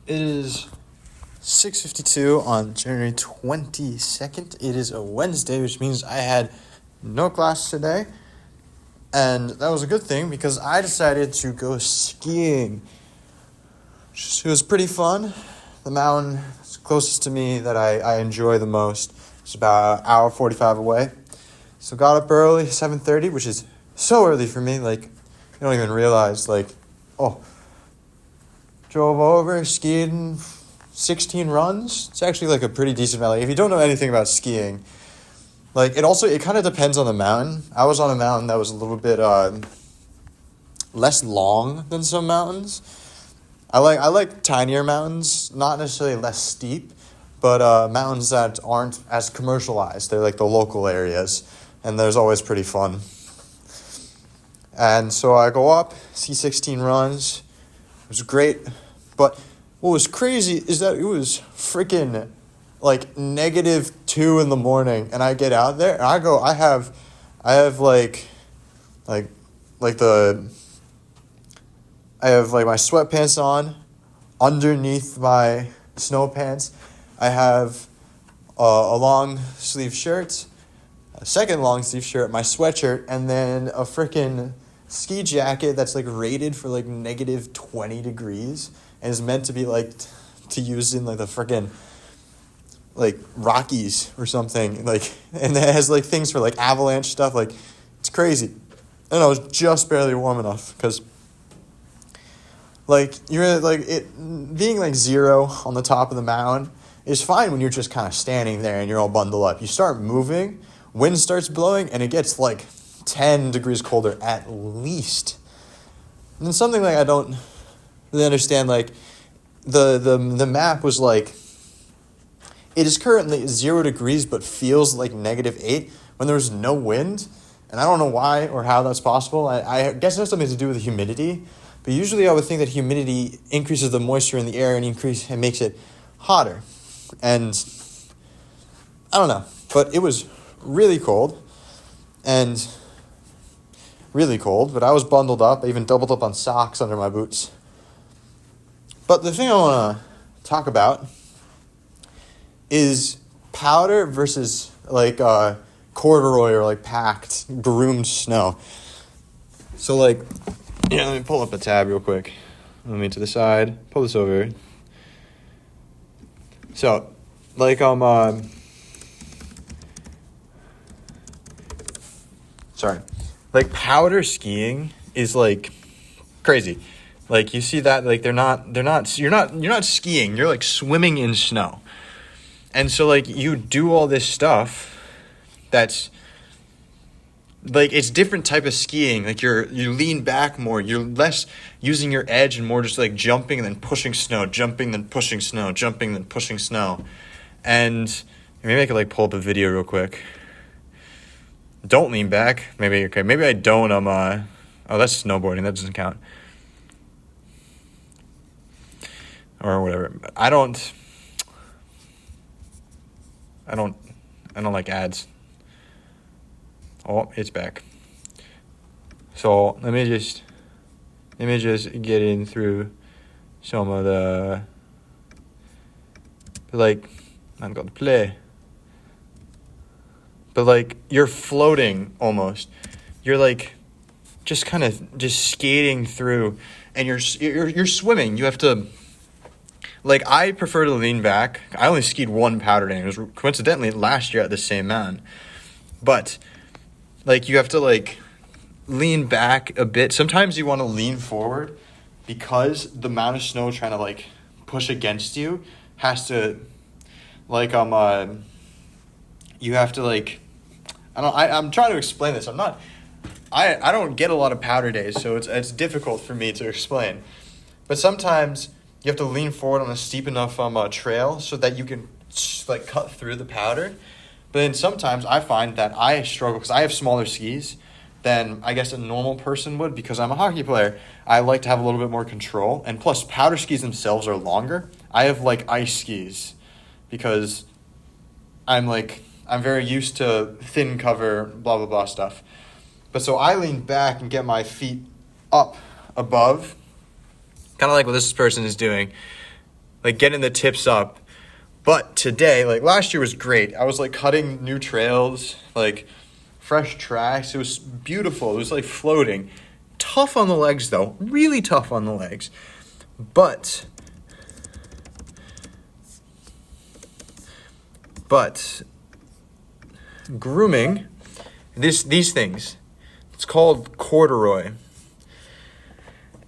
It is 6:52 on January 22nd. It is a Wednesday, which means I had no class today. And that was a good thing because I decided to go skiing. It was pretty fun. The mountain closest to me that I enjoy the most is about an hour 45 away. So got up early, 7:30, which is so early for me. Like, you don't even realize, drove over, skied 16 runs. It's actually like a pretty decent valley. If you don't know anything about skiing, it kind of depends on the mountain. I was on a mountain that was a little bit less long than some mountains. I like tinier mountains, not necessarily less steep, but mountains that aren't as commercialized. They're like the local areas, and there's always pretty fun. And so I go up, see 16 runs. It was great. But what was crazy is that it was freaking like -2 in the morning, and I get out there and I have my sweatpants on underneath my snow pants. I have a long sleeve shirt, a second long sleeve shirt, my sweatshirt, and then a freaking ski jacket that's like rated for like -20 degrees and is meant to be like to use in like the freaking like Rockies or something, like, and it has like things for like avalanche stuff. Like, it's crazy. And I was just barely warm enough because like you're like it being like 0 on the top of the mountain is fine when you're just kind of standing there and you're all bundled up. You start moving, wind starts blowing, and it gets like 10 degrees colder at least. And then something like I don't really understand, like the map was like, it is currently 0 degrees but feels like -8 when there's no wind. And I don't know why or how that's possible. I guess it has something to do with the humidity. But usually I would think that humidity increases the moisture in the air and makes it hotter. And I don't know. But it was really cold. And really cold. But I was bundled up. I even doubled up on socks under my boots. But the thing I want to talk about is powder versus like corduroy or like packed, groomed snow. So like, let me pull up a tab real quick. Let me to the side. Pull this over. So, like like powder skiing is like crazy. Like, you see that, like you're not skiing, you're like swimming in snow. And so like you do all this stuff that's like, it's different type of skiing. Like you lean back more, you're less using your edge and more just like jumping and then pushing snow, jumping then pushing snow, jumping then pushing snow. And maybe I could like pull up a video real quick. Don't lean back. Maybe I don't. That's snowboarding, that doesn't count. Or whatever. I don't like ads. Oh, it's back. So let me just get in through some of the, like, I'm going to play. But like, you're floating almost. You're like just kind of just skating through, and you're swimming. You have to, like, I prefer to lean back. I only skied one powder day. It was coincidentally last year at the same mountain. But like, you have to like lean back a bit. Sometimes you want to lean forward because the amount of snow trying to like push against you has to like you have to like, I'm trying to explain this. I don't get a lot of powder days, so it's difficult for me to explain. But sometimes you have to lean forward on a steep enough trail so that you can like cut through the powder. But then sometimes I find that I struggle because I have smaller skis than I guess a normal person would, because I'm a hockey player. I like to have a little bit more control. And plus, powder skis themselves are longer. I have like ice skis because I'm very used to thin cover, blah, blah, blah stuff. But so I lean back and get my feet up above, kind of like what this person is doing. like getting the tips up. But today, like last year was great. I was like cutting new trails, like fresh tracks. It was beautiful. It was like floating. Tough on the legs though, really tough on the legs. But grooming, these things, it's called corduroy.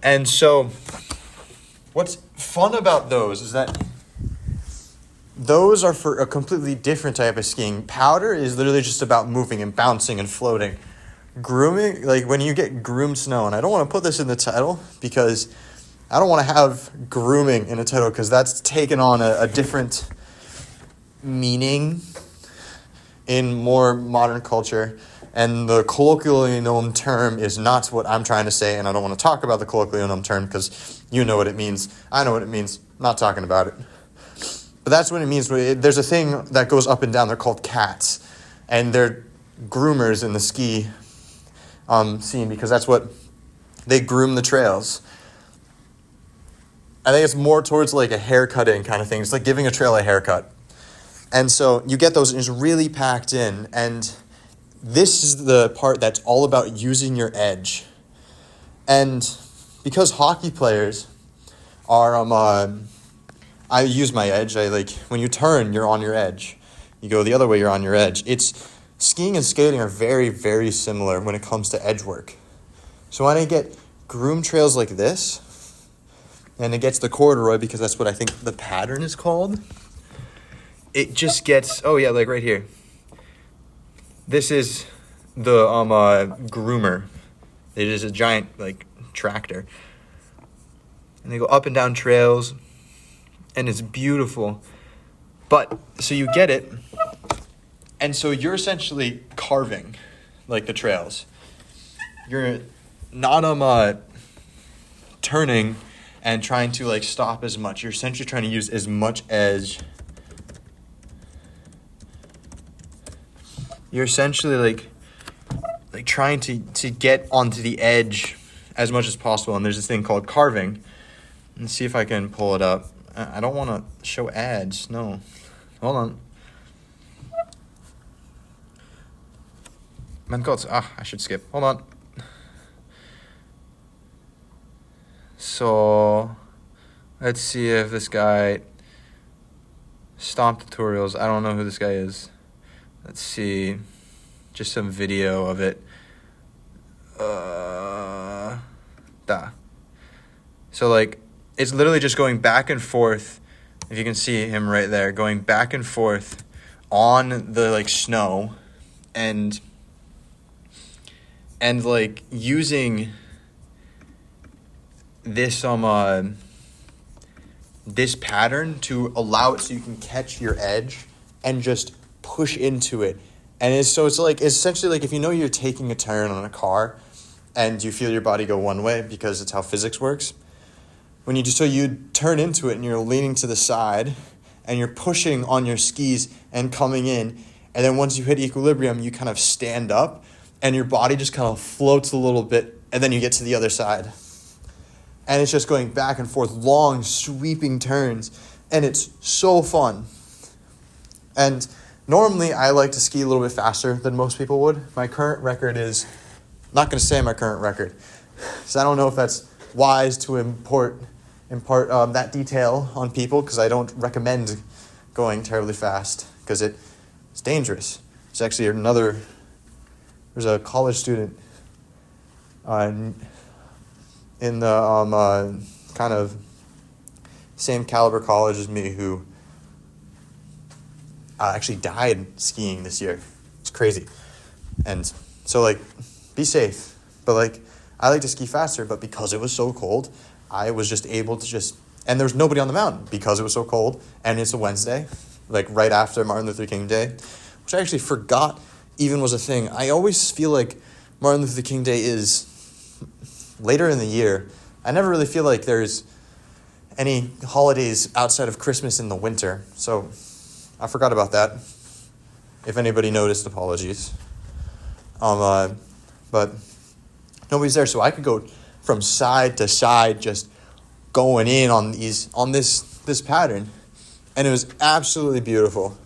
And so what's fun about those is that those are for a completely different type of skiing. Powder is literally just about moving and bouncing and floating. Grooming, like when you get groomed snow, and I don't want to put this in the title because I don't want to have grooming in a title because that's taken on a different meaning in more modern culture. And the colloquially known term is not what I'm trying to say, and I don't want to talk about the colloquially known term because you know what it means. I know what it means. I'm not talking about it. But that's what it means. There's a thing that goes up and down. They're called cats. And they're groomers in the ski scene because that's what they groom the trails. I think it's more towards like a haircutting kind of thing. It's like giving a trail a haircut. And so you get those and it's really packed in. And this is the part that's all about using your edge. And because hockey players are I use my edge. When you turn, you're on your edge. You go the other way, you're on your edge. Skiing and skating are very, very similar when it comes to edge work. So when I get groomed trails like this, and it gets the corduroy because that's what I think the pattern is called, it just gets, like right here. This is the groomer. It is a giant like tractor. And they go up and down trails. And it's beautiful. But, so you get it. And so you're essentially carving, like, the trails. You're not turning and trying to, like, stop as much. You're essentially trying to use as much edge. You're essentially, like trying to get onto the edge as much as possible. And there's this thing called carving. Let's see if I can pull it up. I don't want to show ads. No. Hold on. Men God. I should skip. Hold on. So, let's see if this guy... Stomp tutorials. I don't know who this guy is. Let's see. Just some video of it. So, like... It's literally just going back and forth, if you can see him right there, going back and forth on the, like, snow and like, using this, this pattern to allow it so you can catch your edge and just push into it. And it's essentially like if you know you're taking a turn on a car and you feel your body go one way because it's how physics works. When you turn into it and you're leaning to the side and you're pushing on your skis and coming in, and then once you hit equilibrium, you kind of stand up and your body just kind of floats a little bit and then you get to the other side. And it's just going back and forth, long sweeping turns, and it's so fun. And normally I like to ski a little bit faster than most people would. My current record is, I'm not going to say my current record, because I don't know if that's wise to impart that detail on people, because I don't recommend going terribly fast because it's dangerous. It's actually there's a college student in the kind of same caliber college as me who actually died skiing this year. It's crazy. And so, like, be safe. But, like, I like to ski faster, but because it was so cold, I was just able to and there was nobody on the mountain because it was so cold, and it's a Wednesday, like right after Martin Luther King Day, which I actually forgot even was a thing. I always feel like Martin Luther King Day is later in the year. I never really feel like there's any holidays outside of Christmas in the winter, so I forgot about that. If anybody noticed, apologies. But nobody's there, so I could go from side to side, just going in on this this pattern, and it was absolutely beautiful.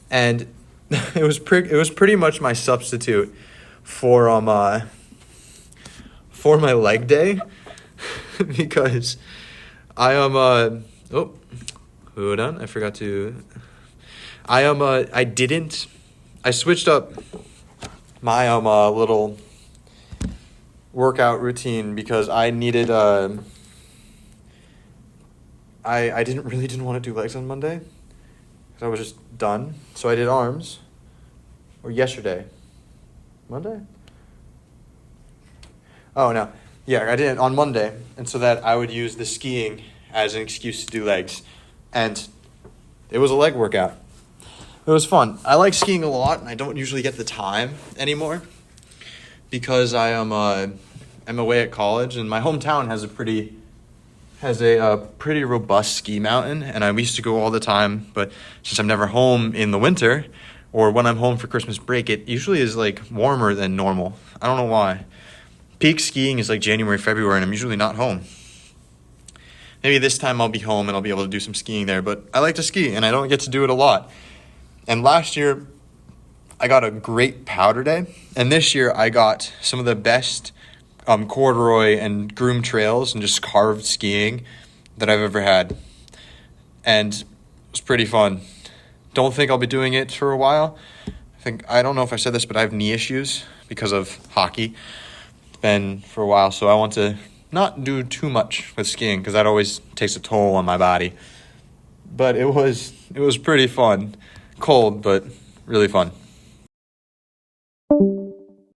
And it was pretty much my substitute for my leg day because I am hold on, I forgot to I switched up my little workout routine because I needed I didn't want to do legs on Monday because I was just done. So I did arms. Or yesterday. Monday? Oh, no. Yeah, I did it on Monday. And so that I would use the skiing as an excuse to do legs. And it was a leg workout. It was fun. I like skiing a lot, and I don't usually get the time anymore because I'm away at college, and my hometown has a pretty robust ski mountain, and I used to go all the time. But since I'm never home in the winter, or when I'm home for Christmas break, it usually is like warmer than normal. I don't know why. Peak skiing is like January, February, and I'm usually not home. Maybe this time I'll be home and I'll be able to do some skiing there, but I like to ski and I don't get to do it a lot. And last year I got a great powder day, and this year I got some of the best corduroy and groom trails and just carved skiing that I've ever had. And it was pretty fun. Don't think I'll be doing it for a while. I don't know if I said this, but I have knee issues because of hockey. It's been for a while, so I want to not do too much with skiing because that always takes a toll on my body. But it was pretty fun. Cold, but really fun.